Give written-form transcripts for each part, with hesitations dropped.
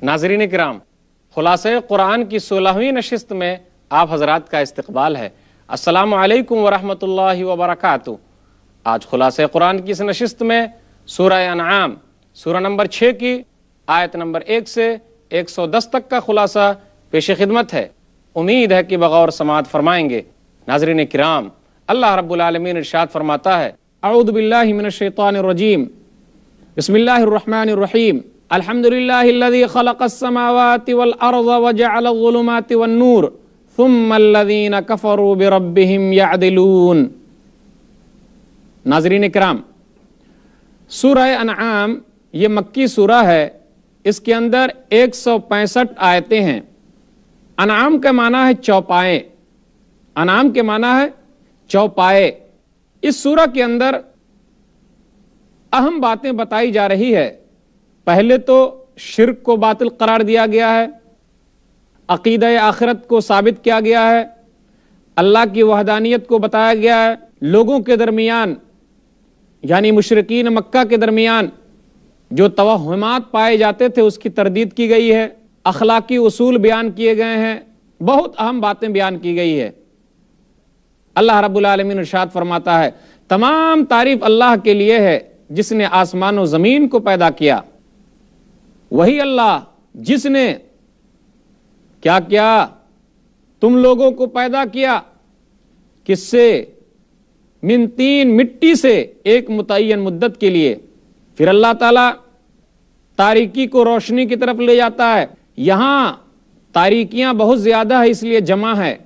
ناظرین کرام، خلاصہ قرآن کی 16ویں نشست میں آپ حضرات کا استقبال ہے۔ السلام علیکم ورحمۃ اللہ وبرکاتہ۔ آج خلاصہ قرآن کی اس نشست میں سورہ انعام سورہ نمبر 6 کی آیت نمبر 1 سے 110 تک کا خلاصہ پیش خدمت ہے۔ امید ہے کہ بغور سماعت فرمائیں گے۔ ناظرین کرام، اللہ رب العالمین ارشاد فرماتا ہے، اعوذ باللہ من الشیطان الرجیم، بسم اللہ الرحمن الرحیم، الحمد للہ الذی خلق السماوات والارض وجعل الظلمات والنور ثم الذین کفروا بربہم یعدلون۔ ناظرین کرام، سورہ انعام یہ مکی سورہ ہے، اس کے اندر 165 آیتیں ہیں۔ انعام کا معنی ہے چوپائے، انعام کے معنی ہے چوپائے۔ اس سورہ کے اندر اہم باتیں بتائی جا رہی ہے۔ پہلے تو شرک کو باطل قرار دیا گیا ہے، عقیدہ آخرت کو ثابت کیا گیا ہے، اللہ کی وحدانیت کو بتایا گیا ہے، لوگوں کے درمیان یعنی مشرکین مکہ کے درمیان جو توہمات پائے جاتے تھے اس کی تردید کی گئی ہے، اخلاقی اصول بیان کیے گئے ہیں، بہت اہم باتیں بیان کی گئی ہے۔ اللہ رب العالمین ارشاد فرماتا ہے، تمام تعریف اللہ کے لیے ہے جس نے آسمان و زمین کو پیدا کیا۔ وہی اللہ جس نے کیا کیا؟ تم لوگوں کو پیدا کیا کس سے؟ من طین، مٹی سے، ایک متعین مدت کے لیے۔ پھر اللہ تعالی تاریکی کو روشنی کی طرف لے جاتا ہے۔ یہاں تاریکیاں بہت زیادہ ہے اس لیے جمع ہے۔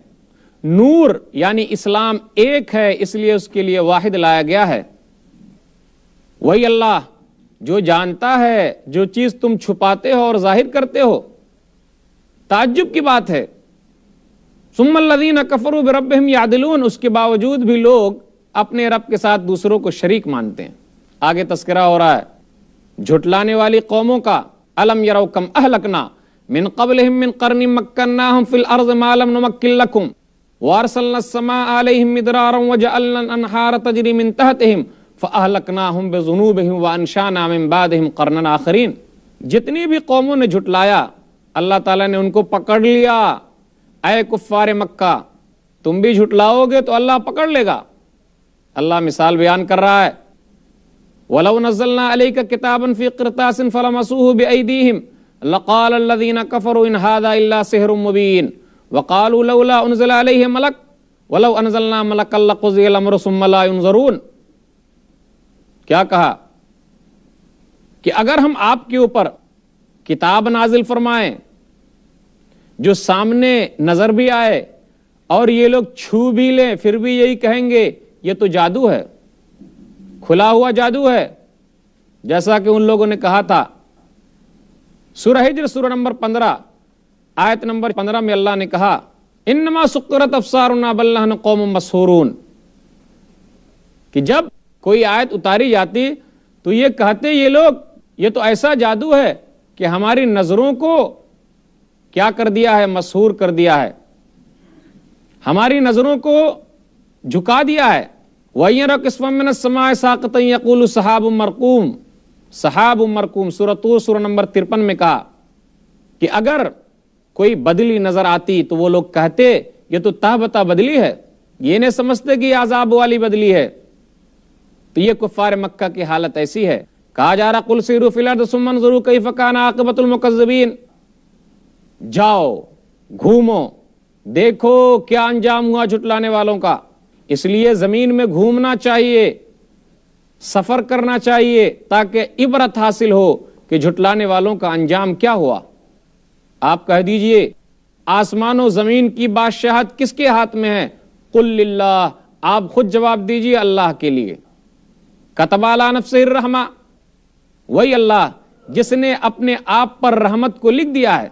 نور یعنی اسلام ایک ہے اس لیے اس کے لیے واحد لایا گیا ہے۔ وہی اللہ جو جانتا ہے جو چیز تم چھپاتے ہو اور ظاہر کرتے ہو۔ تعجب کی بات ہے، ثم الذین کفروا بربہم یعدلون، اس کے باوجود بھی لوگ اپنے رب کے ساتھ دوسروں کو شریک مانتے ہیں۔ آگے تذکرہ ہو رہا ہے جھٹلانے والی قوموں کا، الم یروا کم اہلکنا من قبلہم من قرن مکناہم فی الارض ما لم نمکن لکم وارسلنا السماء علیہم مدرارا وجعلنا الانہار تجری من تحتہم فاہلکناہم بذنوبہم وانشانا من بعدہم قرنا آخرین۔ جتنی بھی قوموں نے جھٹلایا اللہ تعالیٰ نے ان کو پکڑ لیا۔ اے کفار مکہ، تم بھی جھٹلاؤ گے تو اللہ پکڑ لے گا۔ اللہ مثال بیان کر رہا ہے، وَلَوْ نَزَّلْنَا عَلَيْكَ كِتَابًا فِي قِرْطَاسٍ فَلَمَسُوهُ بِأَيْدِيهِمْ لَقَالَ الَّذِينَ كَفَرُوا إِنْ هَذَا إِلَّا سِحْرٌ مُبِينٌ وَقَالُوا لَوْلَا أُنزِلَ عَلَيْهِ مَلَكٌ وَلَوْ أَنزَلْنَا مَلَكًا لَقُضِيَ الْأَمْرُ ثُمَّ لَا يُنظَرُونَ۔ کیا کہا کہ اگر ہم آپ کے اوپر کتاب نازل فرمائیں جو سامنے نظر بھی آئے اور یہ لوگ چھو بھی لیں پھر بھی یہی کہیں گے یہ تو جادو ہے، کھلا ہوا جادو ہے، جیسا کہ ان لوگوں نے کہا تھا۔ سورہ ہجر سورہ نمبر 15 آیت نمبر 15 میں اللہ نے کہا، انما سکرت ابصارنا بل نحن قوم مسحورون، کہ جب کوئی آیت اتاری جاتی تو یہ کہتے یہ لوگ یہ تو ایسا جادو ہے کہ ہماری نظروں کو کیا کر دیا ہے؟ مسحور کر دیا ہے، ہماری نظروں کو جھکا دیا ہے۔ وَيَرَى قِسْفًا مِّنَ السَّمَاءِ سَاقِطًا يَقُولُ سَحَابٌ مَّرْقُومٌ، سحاب مرقوم۔ سورہ طور سورہ نمبر 53 میں کہا کہ اگر کوئی بدلی نظر آتی تو وہ لوگ کہتے یہ تو تہ بتا بدلی ہے، یہ نہیں سمجھتے کہ یہ عذاب والی بدلی ہے۔ تو یہ کفار مکہ کی حالت ایسی ہے۔ کہا جا رہا قُلْ سِیرُوا فِی الْأَرْضِ ثُمَّ انظُرُوا کَیْفَ کَانَ عَاقِبَةُ الْمُکَذِّبِینَ، جاؤ گھومو دیکھو کیا انجام ہوا جھٹلانے والوں کا۔ اس لیے زمین میں گھومنا چاہیے، سفر کرنا چاہیے تاکہ عبرت حاصل ہو کہ جھٹلانے والوں کا انجام کیا ہوا۔ آپ کہہ دیجئے آسمان و زمین کی بادشاہت کس کے ہاتھ میں ہے؟ قل للہ، آپ خود جواب دیجئے اللہ کے لیے۔ کتب علی نفسہ الرحمہ، وہی اللہ جس نے اپنے آپ پر رحمت کو لکھ دیا ہے۔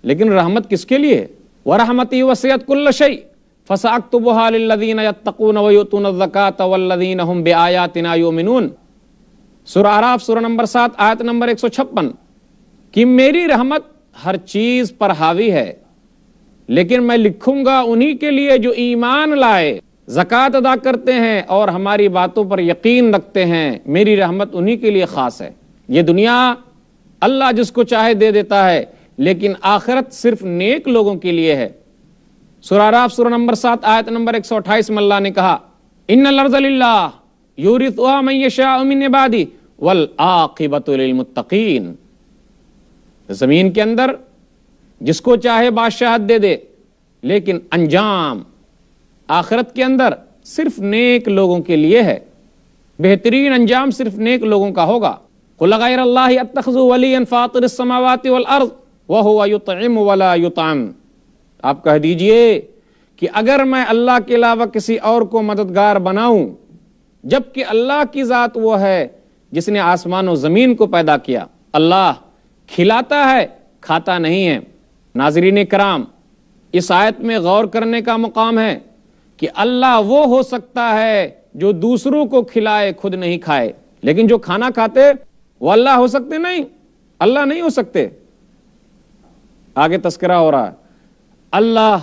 لیکن رحمت کس کے لیے؟ وَرَحْمَتِي وَسِعَتْ كُلَّ شَيْءٍ فَسَأَكْتُبُهَا لِلَّذِينَ يَتَّقُونَ وَيُؤْتُونَ الزَّكَاةَ وَالَّذِينَ هُمْ بِآيَاتِنَا يُؤْمِنُونَ۔ سورہ اعراف سورہ نمبر 7 آیت نمبر 156، کہ میری رحمت ہر چیز پر حاوی ہے، لیکن میں لکھوں گا انہی کے لیے جو ایمان لائے، زکوٰۃ ادا کرتے ہیں اور ہماری باتوں پر یقین رکھتے ہیں۔ میری رحمت انہی کے لیے خاص ہے۔ یہ دنیا اللہ جس کو چاہے دے دیتا ہے، لیکن آخرت صرف نیک لوگوں کے لیے ہے۔ سورہ اعراف سورہ نمبر 7 آیت نمبر 128 میں اللہ نے کہا ان الارض للہ یورثها من یشاء من عبادہ والعاقبۃ للمتقین، زمین کے اندر جس کو چاہے بادشاہت دے دے، لیکن انجام آخرت کے اندر صرف نیک لوگوں کے لیے ہے، بہترین انجام صرف نیک لوگوں کا ہوگا۔ قل غیر اللہ اتخذ ولیا فاطر السماوات والارض وهو یطعم ولا یطعم، آپ کہہ دیجئے کہ اگر میں اللہ کے علاوہ کسی اور کو مددگار بناؤں، جبکہ اللہ کی ذات وہ ہے جس نے آسمان و زمین کو پیدا کیا، اللہ کھلاتا ہے کھاتا نہیں ہے۔ ناظرین کرام، اس آیت میں غور کرنے کا مقام ہے کہ اللہ وہ ہو سکتا ہے جو دوسروں کو کھلائے خود نہیں کھائے، لیکن جو کھانا کھاتے وہ اللہ ہو سکتے نہیں، اللہ نہیں ہو سکتے۔ آگے تذکرہ ہو رہا ہے اللہ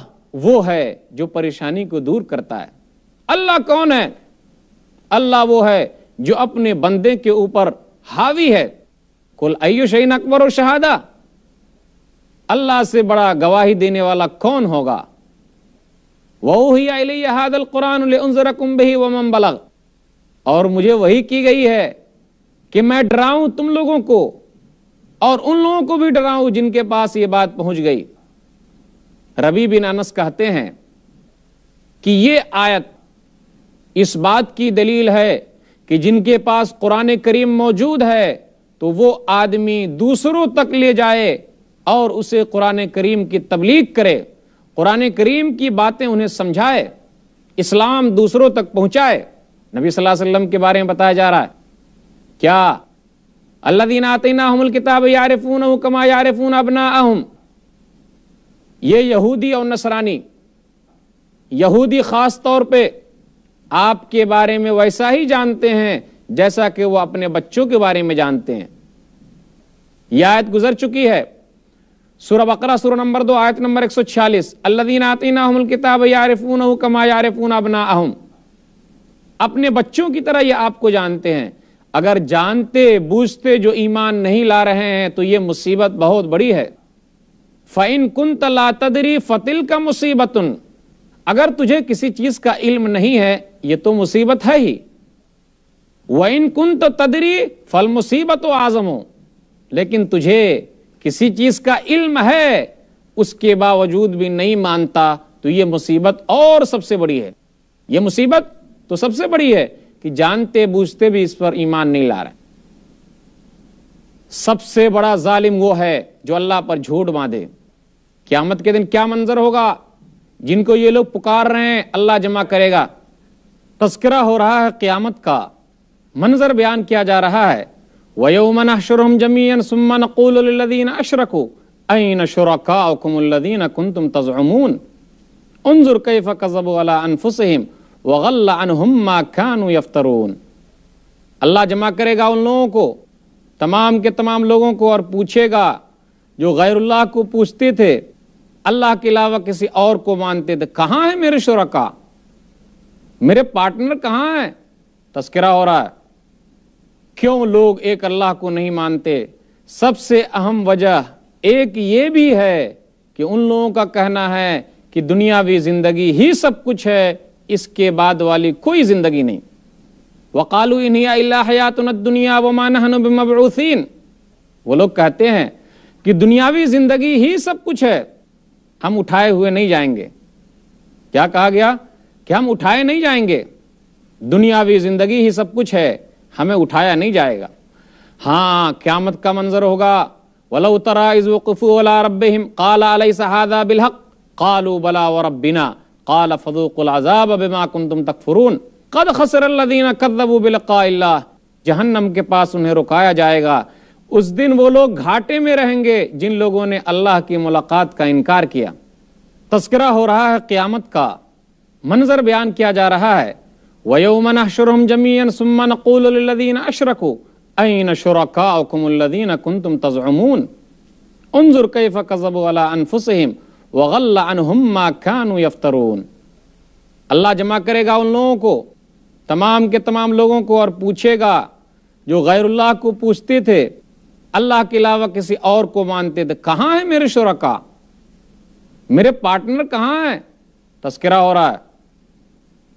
وہ ہے جو پریشانی کو دور کرتا ہے۔ اللہ کون ہے؟ اللہ وہ ہے جو اپنے بندے کے اوپر حاوی ہے۔ قل ای شیء اکبر شہادہ، اللہ سے بڑا گواہی دینے والا کون ہوگا؟ وَأُوحِیَ إِلَيَّ هَذَا الْقُرْآنُ لِأُنذِرَكُم بِهِ وَمَن بَلَغَ، اور مجھے وحی کی گئی ہے کہ میں ڈراؤں تم لوگوں کو اور ان لوگوں کو بھی ڈراؤں جن کے پاس یہ بات پہنچ گئی۔ ربیع بن انس کہتے ہیں کہ یہ آیت اس بات کی دلیل ہے کہ جن کے پاس قرآن کریم موجود ہے تو وہ آدمی دوسروں تک لے جائے اور اسے قرآن کریم کی تبلیغ کرے، قرآن کریم کی باتیں انہیں سمجھائے، اسلام دوسروں تک پہنچائے۔ نبی صلی اللہ علیہ وسلم کے بارے میں بتایا جا رہا ہے کیا الذین آتیناہم الکتاب یعرفونہ کما یعرفون ابناءہم، یہ یہودی اور نصرانی، یہودی خاص طور پہ آپ کے بارے میں ویسا ہی جانتے ہیں جیسا کہ وہ اپنے بچوں کے بارے میں جانتے ہیں۔ یہ آیت گزر چکی ہے، سورہ بقرہ سورہ نمبر 2 آیت نمبر 146، الذین آتیناہم الکتاب یعرفونہ کما یعرفون ابناءہم، اپنے بچوں کی طرح یہ آپ کو جانتے ہیں۔ اگر جانتے بوجھتے جو ایمان نہیں لا رہے ہیں تو یہ مصیبت بہت بڑی ہے۔ فَإِن كُنْتَ لَا تَدْرِي فَتِلْكَ مُصِیبَةٌ، اگر تجھے کسی چیز کا علم نہیں ہے یہ تو مصیبت ہے ہی۔ وَإِن كُنْتَ تَدْرِي فَالْمُصِیبَةُ أَعْظَمُ، لیکن تجھے کسی چیز کا علم ہے اس کے باوجود بھی نہیں مانتا تو یہ مصیبت اور سب سے بڑی ہے۔ یہ مصیبت تو سب سے بڑی ہے کہ جانتے بوجھتے بھی اس پر ایمان نہیں لا رہے۔ سب سے بڑا ظالم وہ ہے جو اللہ پر جھوٹ باندھے۔ قیامت کے دن کیا منظر ہوگا؟ جن کو یہ لوگ پکار رہے ہیں اللہ جمع کرے گا، تذکرہ ہو رہا ہے قیامت کا، منظر بیان کیا جا رہا ہے۔ وَيَوْمَ نَحْشُرُهُمْ جَمِيعًا ثُمَّ نَقُولُ لِلَّذِينَ أَشْرَكُوا أَيْنَ شُرَكَاؤُكُمُ الَّذِينَ كُنتُمْ تَزْعُمُونَ انظُرْ كَيْفَ كَذَّبُوا عَلَىٰ أَنفُسِهِمْ وَغَلَّ عَنْهُمْ مَا كَانُوا يَفْتَرُونَ، اللہ جمع کرے گا ان لوگوں کو، تمام کے تمام لوگوں کو، اور پوچھے گا جو غیر اللہ کو پوچھتے تھے، اللہ کے علاوہ کسی اور کو مانتے تھے، کہاں ہے میرے شرکا، میرے پارٹنر کہاں ہیں؟ تذکرہ ہو رہا ہے کیوں لوگ ایک اللہ کو نہیں مانتے۔ سب سے اہم وجہ ایک یہ بھی ہے کہ ان لوگوں کا کہنا ہے کہ دنیاوی زندگی ہی سب کچھ ہے، اس کے بعد والی کوئی زندگی نہیں۔ وَقَالُوا إِنْ هِيَ إِلَّا حَيَاتُنَا الدُّنْيَا وَمَا نَحْنُ بِمَبْعُوثِينَ، وہ لوگ کہتے ہیں کہ دنیاوی زندگی ہی سب کچھ ہے، ہم اٹھائے ہوئے نہیں جائیں گے۔ کیا کہا گیا؟ کہ ہم اٹھائے نہیں جائیں گے، دنیاوی زندگی ہی سب کچھ ہے، ہمیں اٹھایا نہیں جائے گا۔ ہاں قیامت کا منظر ہوگا، وَلَوْ تَرَىٰ إِذْ وُقِفُوا عَلَىٰ رَبِّهِمْ قَالَ أَلَيْسَ هَٰذَا بِالْحَقِّ قَالُوا بَلَىٰ وَرَبِّنَا قَالَ فَذُوقُوا الْعَذَابَ بِمَا كُنتُمْ تَكْفُرُونَ قَدْ خَسِرَ الَّذِينَ كَذَّبُوا بِلِقَاءِ اللَّهِ، جہنم کے پاس انہیں رکایا جائے گا، اس دن وہ لوگ گھاٹے میں رہیں گے جن لوگوں نے اللہ کی ملاقات کا انکار کیا۔ تذکرہ ہو رہا ہے قیامت کا، منظر بیان کیا جا رہا ہے۔ وَيَوْمَ نَحْشُرُهُمْ جَمِيعًا ثُمَّ نَقُولُ لِلَّذِينَ أَشْرَكُوا أَيْنَ شُرَكَاؤُكُمُ الَّذِينَ كُنتُمْ تَزْعُمُونَ انظُرْ كَيْفَ كَذَّبُوا عَلَىٰ أَنفُسِهِمْ وَغَلَّ عَنْهُمْ مَا كَانُوا يَفْتَرُونَ، اللہ جمع کرے گا ان لوگوں کو، تمام کے تمام لوگوں کو، اور پوچھے گا جو غیر اللہ کو پوچھتے تھے، اللہ کے علاوہ کسی اور کو مانتے تھے. کہاں ہے میرے شرکا؟ میرے پارٹنر کہاں ہیں؟ تذکرہ ہو رہا ہے.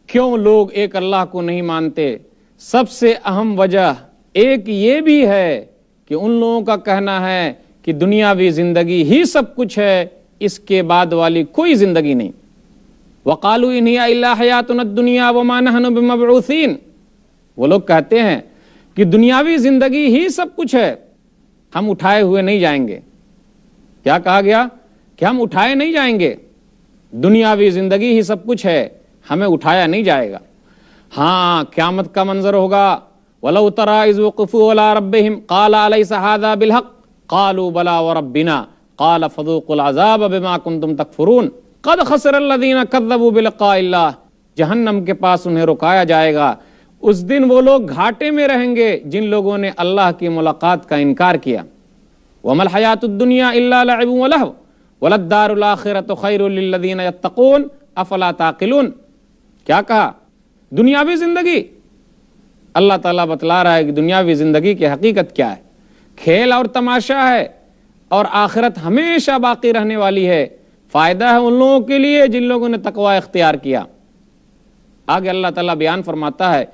کیوں لوگ ایک اللہ کو نہیں مانتے؟ سب سے اہم وجہ ایک یہ بھی ہے کہ ان لوگوں کا کہنا ہے کہ دنیاوی زندگی ہی سب کچھ ہے، اس کے بعد والی کوئی زندگی نہیں. وَقَالُوا إِنْ هِيَ إِلَّا حَيَاتُنَا الدُّنْيَا وَمَا نَحْنُ بِمَبْعُوثِينَ. وہ لوگ کہتے ہیں کہ دنیاوی زندگی ہی سب کچھ ہے، ہم اٹھائے ہوئے نہیں جائیں گے. کیا کہا گیا؟ کہ ہم اٹھائے نہیں جائیں گے. دنیاوی زندگی ہی سب کچھ ہے، ہمیں اٹھایا نہیں جائے گا. ہاں، قیامت کا منظر ہوگا. وَلَوْ تَرَىٰ إِذْ وُقِفُوا عَلَىٰ رَبِّهِمْ قَالَ أَلَيْسَ هَٰذَا بِالْحَقِّ قَالُوا بَلَىٰ وَرَبِّنَا قَالَ فَذُوقُوا الْعَذَابَ بِمَا كُنتُمْ تَكْفُرُونَ قَدْ خَسِرَ الَّذِينَ كَذَّبُوا بِلِقَاءِ اللَّهِ. جہنم کے پاس انہیں رکایا جائے گا. اس دن وہ لوگ گھاٹے میں رہیں گے جن لوگوں نے اللہ کی ملاقات کا انکار کیا. وَمَا الْحَيَاةُ الدُّنْيَا إِلَّا لَعِبٌ وَلَهْوٌ وَلَلدَّارُ الْآخِرَةُ خَيْرٌ لِّلَّذِينَ يَتَّقُونَ أَفَلَا تَعْقِلُونَ. کیا کہا؟ دنیاوی زندگی. اللہ تعالیٰ بتلا رہا ہے کہ دنیاوی زندگی کی حقیقت کیا ہے. کھیل اور تماشا ہے، اور آخرت ہمیشہ باقی رہنے والی ہے. فائدہ ہے ان لوگوں کے لیے جن لوگوں نے تقوی اختیار کیا. آگے اللہ تعالیٰ بیان فرماتا ہے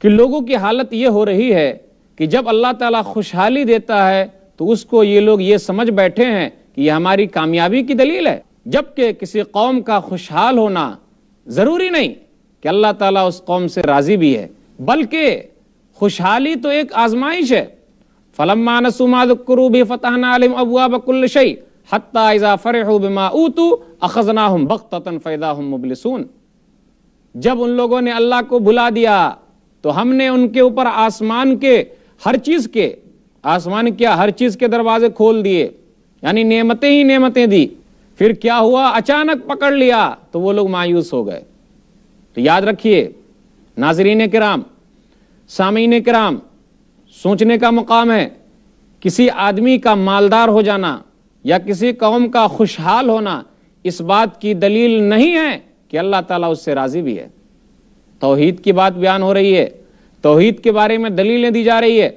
کہ لوگوں کی حالت یہ ہو رہی ہے کہ جب اللہ تعالیٰ خوشحالی دیتا ہے تو اس کو یہ لوگ یہ سمجھ بیٹھے ہیں کہ یہ ہماری کامیابی کی دلیل ہے، جبکہ کسی قوم کا خوشحال ہونا ضروری نہیں کہ اللہ تعالیٰ اس قوم سے راضی بھی ہے، بلکہ خوشحالی تو ایک آزمائش ہے. فَلَمَّا نَسُوا مَا ذُكِّرُوا بِهِ فَتَحْنَا عَلَيْهِمْ أَبْوَابَ كُلِّ شَيْءٍ حَتَّىٰ إِذَا فَرِحُوا بِمَا أُوتُوا أَخَذْنَاهُمْ بَغْتَةً فَإِذَا هُمْ مُبْلِسُونَ. جب ان لوگوں نے اللہ کو بھلا دیا تو ہم نے ان کے اوپر آسمان کے ہر چیز کے ہر چیز کے دروازے کھول دیے، یعنی نعمتیں ہی نعمتیں دی. پھر کیا ہوا؟ اچانک پکڑ لیا تو وہ لوگ مایوس ہو گئے. تو یاد رکھیے ناظرین کرام، سامعین کرام، سوچنے کا مقام ہے. کسی آدمی کا مالدار ہو جانا یا کسی قوم کا خوشحال ہونا اس بات کی دلیل نہیں ہے کہ اللہ تعالیٰ اس سے راضی بھی ہے. توحید کی بات بیان ہو رہی ہے، توحید کے بارے میں دلیلیں دی جا رہی ہے.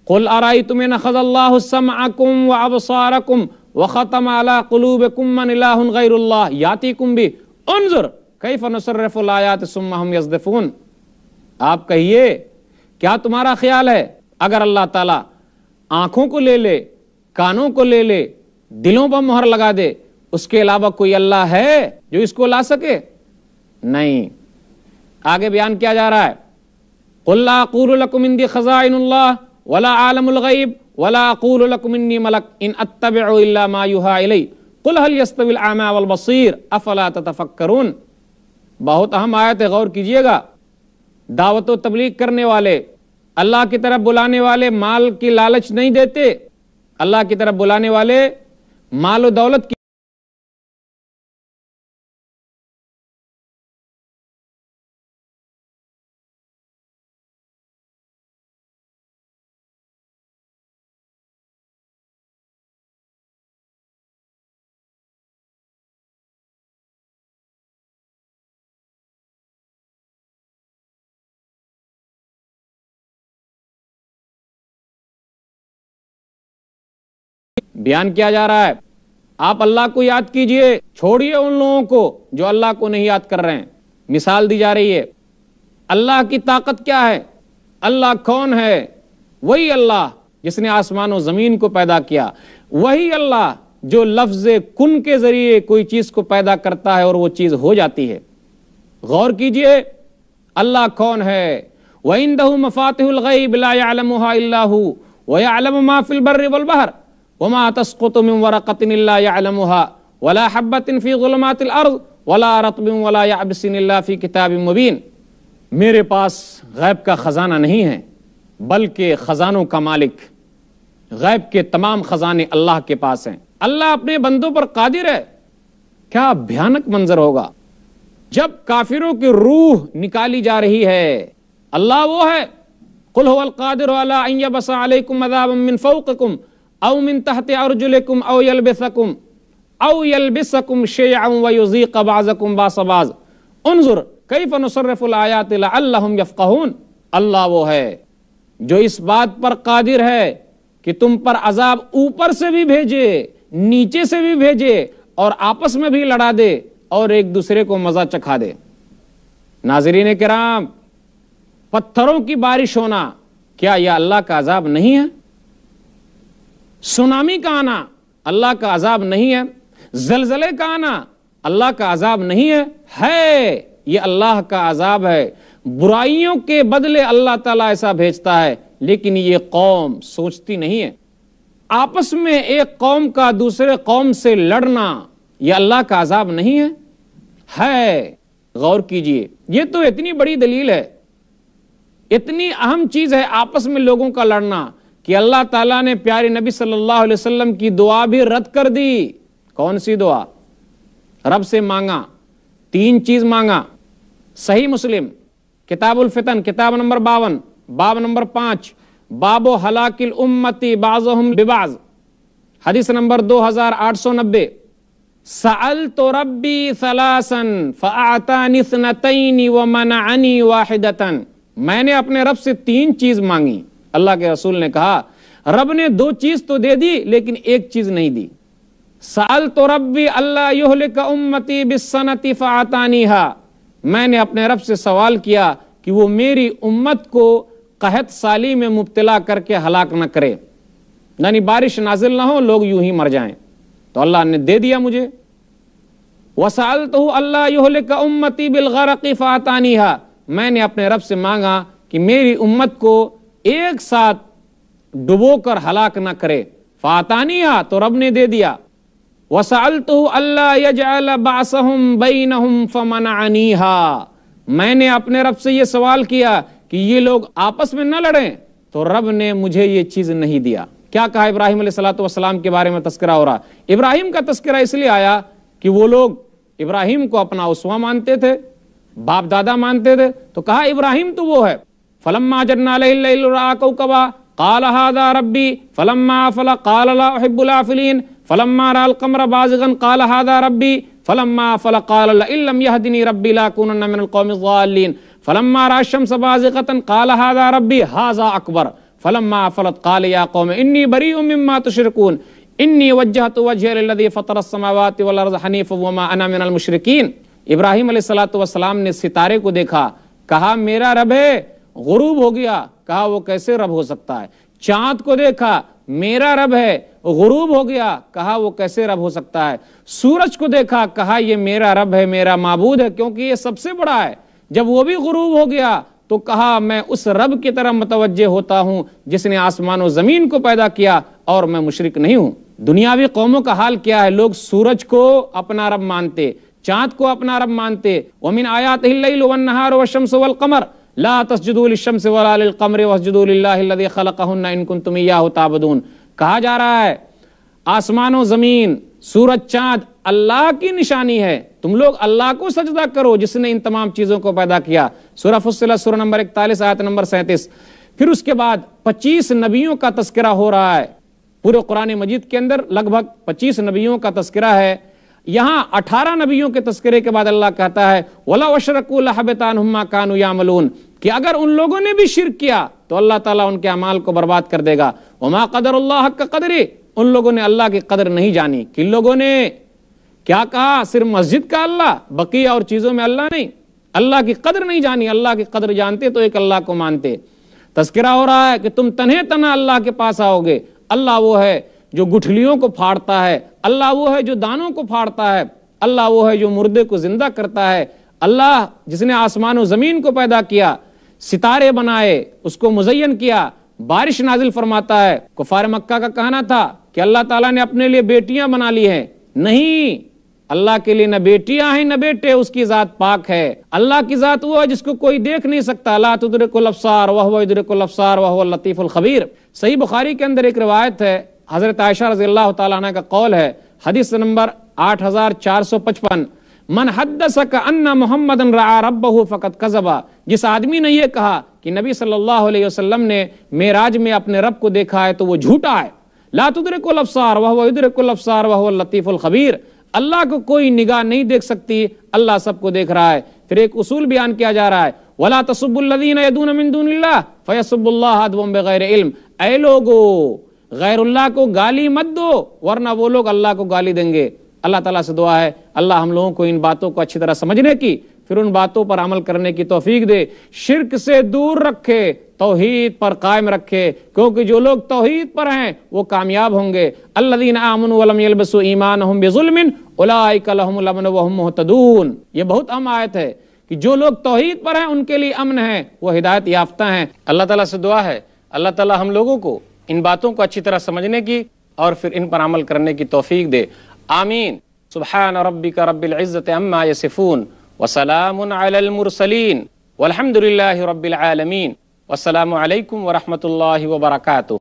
قُلْ أَرَأَيْتُمْ إِنْ أَخَذَ اللَّهُ سَمْعَكُمْ وَأَبْصَارَكُمْ وَخَتَمَ عَلَىٰ قُلُوبِكُمْ مَنْ إِلَٰهٌ غَيْرُ اللَّهِ يَأْتِيكُمْ بِهِ انظُرْ كَيْفَ نُصَرِّفُ الْآيَاتِ ثُمَّ هُمْ يَصْدِفُونَ. آپ کہیے کیا تمہارا خیال ہے اگر اللہ تعالیٰ آنکھوں کو لے لے، کانوں کو لے لے، دلوں پر مہر لگا دے، اس کے علاوہ کوئی اللہ ہے جو اس کو لا سکے؟ نہیں. آگے بیان کیا جا رہا ہے قُلْ لَا أَقُولُ لَكُمْ عِنْدِي خَزَائِنُ اللَّهِ وَلَا أَعْلَمُ الْغَيْبَ وَلَا أَقُولُ لَكُمْ إِنِّي مَلَكٌ إِنْ أَتَّبِعُ إِلَّا مَا يُوحَىٰ إِلَيَّ قُلْ هَلْ يَسْتَوِي الْأَعْمَىٰ وَالْبَصِيرُ أَفَلَا تَتَفَكَّرُونَ. بہت اہم آیت ہے، غور کیجئے گا. دعوت و تبلیغ کرنے والے، اللہ کی طرف بلانے والے مال کی لالچ نہیں دیتے. اللہ کی طرف بلانے والے مال و دولت کی بیان کیا جا رہا ہے. آپ اللہ کو یاد کیجئے، چھوڑیے ان لوگوں کو جو اللہ کو نہیں یاد کر رہے ہیں. مثال دی جا رہی ہے اللہ کی طاقت کیا ہے. اللہ کون ہے؟ وہی اللہ جس نے آسمان و زمین کو پیدا کیا، وہی اللہ جو لفظ کن کے ذریعے کوئی چیز کو پیدا کرتا ہے اور وہ چیز ہو جاتی ہے. غور کیجئے اللہ کون ہے. وَعِندَهُ مَفَاتِحُ الْغَيْبِ لَا يَعْلَمُهَا إِلَّا هُوَ وَيَعْلَمُ مَا فِي الْبَرِّ وَالْبَحْرِ وَمَا تَسْقُطُ مِنْ وَرَقَةٍ إِلَّا يَعْلَمُهَا وَلَا حَبَّةٍ فِي ظُلُمَاتِ الْأَرْضِ وَلَا رَطْبٍ وَلَا يَابِسٍ إِلَّا فِي كِتَابٍ مُبِينٍ. میرے پاس غیب کا خزانہ نہیں ہے بلکہ خزانوں کا مالک. غیب کے تمام خزانے اللہ کے پاس ہیں. اللہ اپنے بندوں پر قادر ہے. کیا بھیانک منظر ہوگا جب کافروں کی روح نکالی جا رہی ہے. اللہ وہ ہے قُلْ هُوَ الْقَادِرُ عَلَىٰ أَن يَبْعَثَ عَلَيْكُمْ عَذَابًا مِّن فَوْقِكُمْ أَوْ مِن تَحْتِ أَرْجُلِكُمْ أَوْ يَلْبِسَكُمْ شِيَعًا وَيُذِيقَ بَعْضَكُمْ بَأْسَ بَعْضٍ انظُرْ كَيْفَ نُصَرِّفُ الْآيَاتِ لَعَلَّهُمْ يَفْقَهُونَ. اللہ وہ ہے جو اس بات پر قادر ہے کہ تم پر عذاب اوپر سے بھی بھیجے نیچے سے بھی بھیجے اور آپس میں بھی لڑا دے اور ایک دوسرے کو مزہ چکھا دے۔ ناظرین کرام، پتھروں کی بارش ہونا کیا یہ اللہ کا عذاب نہیں ہے؟ سونامی کا آنا اللہ کا عذاب نہیں ہے؟ زلزلے کا آنا اللہ کا عذاب نہیں ہے؟ یہ اللہ کا عذاب ہے۔ برائیوں کے بدلے اللہ تعالیٰ ایسا بھیجتا ہے، لیکن یہ قوم سوچتی نہیں ہے۔ آپس میں ایک قوم کا دوسرے قوم سے لڑنا یہ اللہ کا عذاب نہیں ہے؟ غور کیجئے، یہ تو اتنی بڑی دلیل ہے، اتنی اہم چیز ہے آپس میں لوگوں کا لڑنا کہ اللہ تعالیٰ نے پیارے نبی صلی اللہ علیہ وسلم کی دعا بھی رد کر دی۔ کون سی دعا؟ رب سے مانگا، 3 چیز مانگا۔ صحیح مسلم کتاب الفتن کتاب نمبر 52 باب نمبر 5 باب ہلاک الامتی بعضهم ببعض، حدیث نمبر 2890، سألت ربی ثلاثا فأعطانی 2 ومنعنی 1۔ میں نے اپنے رب سے 3 چیز مانگی۔ اللہ کے رسول نے کہا رب نے 2 چیز تو دے دی لیکن 1 چیز نہیں دی۔ سألت ربی اللہ یہلک امتی بالسنۃ فأعطانیہا، میں نے اپنے رب سے سوال کیا کہ وہ میری امت کو قحط سالی میں مبتلا کر کے ہلاک نہ کرے، یعنی بارش نازل نہ ہو، لوگ یوں ہی مر جائیں، تو اللہ نے دے دیا مجھے۔ وسألتہ اللہ یہلک امتی بالغرق فأعطانیہا، میں نے اپنے رب سے مانگا کہ میری امت کو ایک ساتھ ڈبو کر ہلاک نہ کرے، فأعطانیہا، تو رب نے دے دیا۔ وسألتہ اللہ یجعل بعثہم بینہم فمنعنیہا، میں نے اپنے رب سے یہ سوال کیا کہ یہ لوگ آپس میں نہ لڑیں، تو رب نے مجھے یہ چیز نہیں دیا۔ کیا کہا ابراہیم علیہ السلام کے بارے میں تذکرہ ہو رہا؟ ابراہیم کا تذکرہ اس لیے آیا کہ وہ لوگ ابراہیم کو اپنا اسوہ مانتے تھے، باپ دادا مانتے تھے، تو کہا ابراہیم تو وہ ہے۔ فلما جن علیہ اللیل رأى کوكبا قال هذا ربی فلما افل قال لا احب الافلین فلما رأى القمر بازغا قال هذا ربی فلما افل قال لئن لم يهدني ربی لاكونن من القوم الضالین فلما رأى الشمس بازغة قال هذا ربی هذا اکبر فلما افلت قال یا قوم انی بریء مما تشرکون انی وجہت وجہی للذی فطر السماوات والارض حنیفا وما انا من المشرکین۔ ابراہیم علیہ السلام نے ستارے کو دیکھا، کہا میرا رب ہے، غروب ہو گیا، کہا وہ کیسے رب ہو سکتا ہے۔ چاند کو دیکھا، میرا رب ہے، غروب ہو گیا، کہا وہ کیسے رب ہو سکتا ہے۔ سورج کو دیکھا، کہا یہ میرا رب ہے، میرا معبود ہے، کیونکہ یہ سب سے بڑا ہے۔ جب وہ بھی غروب ہو گیا تو کہا میں اس رب کی طرف متوجہ ہوتا ہوں جس نے آسمان و زمین کو پیدا کیا اور میں مشرک نہیں ہوں۔ دنیاوی قوموں کا حال کیا ہے؟ لوگ سورج کو اپنا رب مانتے، چاند کو اپنا رب مانتے۔ ومن آیاتہ اللیل والنہار والشمس والقمر لا تسجدوا للشمس ولا للقمر واسجدوا للہ الذی خلقہن ان کنتم ایاہ تعبدون۔ کہا جا رہا ہے آسمان و زمین، سورج چاند اللہ کی نشانی ہے، تم لوگ اللہ کو سجدہ کرو جس نے ان تمام چیزوں کو پیدا کیا۔ سورہ فصلت سورہ نمبر 41 آیت نمبر 37۔ پھر اس کے بعد 25 نبیوں کا تذکرہ ہو رہا ہے پورے قرآن مجید کے اندر، لگ بھگ 25 نبیوں کا تذکرہ ہے۔ یہاں 18 نبیوں کے تذکرے کے بعد اللہ کہتا ہے وَلَوْ أَشْرَكُوا لَحَبِطَ عَنْهُمْ مَا كَانُوا يَعْمَلُونَ، کہ اگر ان لوگوں نے بھی شرک کیا تو اللہ تعالیٰ ان کے اعمال کو برباد کر دے گا۔ وَمَا قَدَرُ اللَّهَ حَقَّ قَدْرِهِ، ان لوگوں نے اللہ کی قدر نہیں جانی۔ کن لوگوں نے کیا کہا؟ صرف مسجد کا اللہ، بقیہ اور چیزوں میں اللہ نہیں، اللہ کی قدر نہیں جانی۔ اللہ کی قدر جانتے تو ایک اللہ کو مانتے۔ تذکرہ ہو رہا ہے کہ تم تنہے تنہا اللہ کے پاس آؤ گے۔ اللہ وہ ہے جو گٹھلیوں کو پھاڑتا ہے، اللہ وہ ہے جو دانوں کو پھاڑتا ہے، اللہ وہ ہے جو مردے کو زندہ کرتا ہے، اللہ جس نے آسمان و زمین کو پیدا کیا، ستارے بنائے، اس کو مزین کیا، بارش نازل فرماتا ہے۔ کفار مکہ کا کہنا تھا کہ اللہ تعالیٰ نے اپنے لیے بیٹیاں بنا لی ہیں، نہیں، اللہ کے لیے نہ بیٹیاں ہیں نہ بیٹے، اس کی ذات پاک ہے۔ اللہ کی ذات وہ ہے جس کو کوئی دیکھ نہیں سکتا، لا تدرک الابصار وہو یدرک الابصار وہو اللطیف الخبیر۔ صحیح بخاری کے اندر ایک روایت ہے، حضرت عائشہ رضی اللہ تعالیٰ عنہ کا قول ہے، حدیث نمبر 8455، من حدثک ان محمد رعا ربہ فقد کذب، جس آدمی نے یہ کہا کہ نبی صلی اللہ علیہ وسلم نے معراج میں اپنے رب کو دیکھا ہے تو وہ جھوٹا ہے۔ لا تدرک الابصار وہو یدرک الابصار وہو اللطیف الخبیر، اللہ کو کوئی نگاہ نہیں دیکھ سکتی، اللہ سب کو دیکھ رہا ہے۔ پھر ایک اصول بیان کیا جا رہا ہے، وَلَا تَسُبُّوا الَّذِينَ يَدْعُونَ مِن دُونِ اللَّهِ فَيَسُبُّوا اللَّهَ عَدْوًا بِغَيْرِ عِلْم، اے لوگو غیر اللہ کو گالی مت دو ورنہ وہ لوگ اللہ کو گالی دیں گے۔ اللہ تعالیٰ سے دعا ہے اللہ ہم لوگوں کو ان باتوں کو اچھی طرح سمجھنے کی، پھر ان باتوں پر عمل کرنے کی توفیق دے، شرک سے دور رکھے، توحید پر قائم رکھے، کیونکہ جو لوگ توحید پر ہیں وہ کامیاب ہوں گے۔ الذین آمنوا ولم یلبسوا ایمانہم بظلم اولئک لہم الامن وہم مہتدون۔ یہ بہت اہم آیت ہے کہ جو لوگ توحید پر ہیں ان کے لیے امن ہے، وہ ہدایت یافتہ ہیں۔ اللہ تعالیٰ سے دعا ہے اللہ تعالیٰ ہم لوگوں کو ان باتوں کو اچھی طرح سمجھنے کی اور پھر ان پر عمل کرنے کی توفیق دے، آمین۔ سبحان ربک رب العزت عما یصفون وسلام علی المرسلین والحمد للہ رب العالمین، والسلام علیکم ورحمۃ اللہ وبرکاتہ۔